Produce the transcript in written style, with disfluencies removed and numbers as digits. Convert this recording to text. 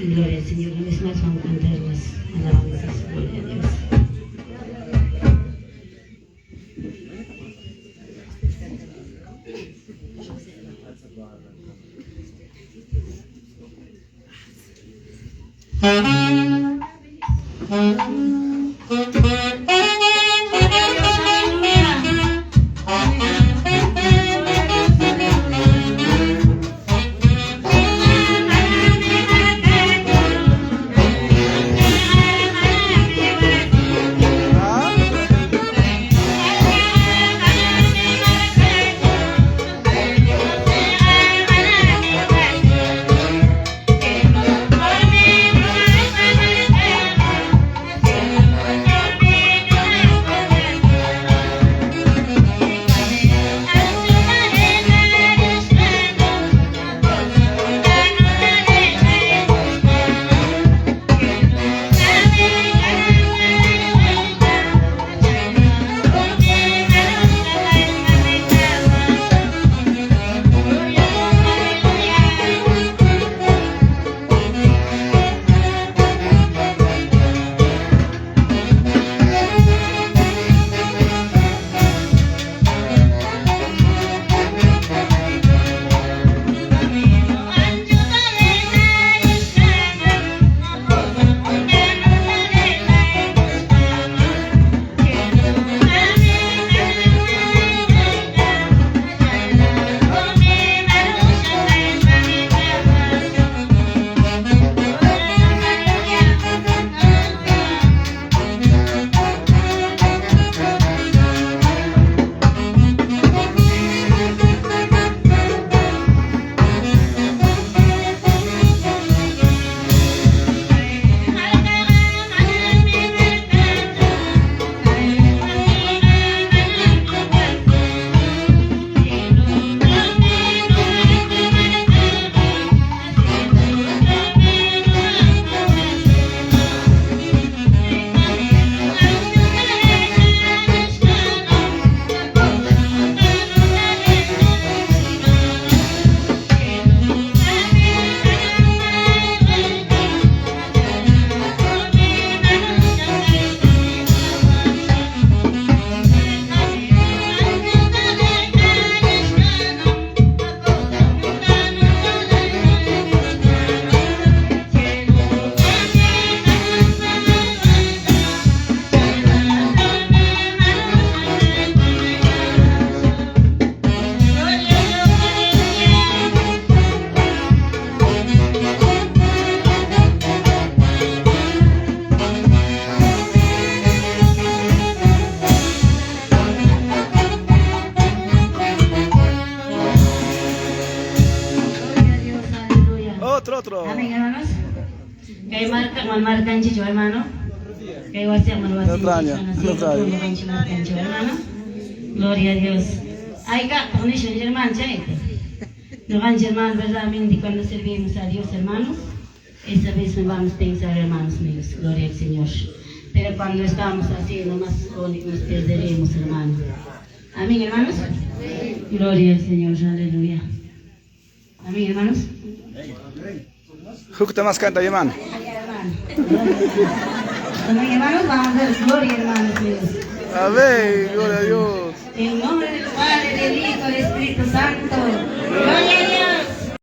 Gloria al Señor. Una vez más vamos a cantar las alabanzas. Gloria a Dios. Otro. Amén, hermanos. Kay marcan chicho, hermano. Kay wasiak malwasi. Hermano. Gloria a Dios. Ay, con eso, hermano, hermano, verdad, cuando servimos a Dios, hermanos, esa vez nos vamos a pensar, hermanos míos, gloria al Señor. Pero cuando estamos haciendo más nos perderemos, hermano. Amén, hermanos. Gloria al Señor, aleluya. Amén, hermanos. Huk más canta, hermano. Amén, hermanos, vamos a dar gloria, hermanos míos. Amén, gloria a Dios. En nombre del Padre, del Hijo, del Espíritu Santo. Gloria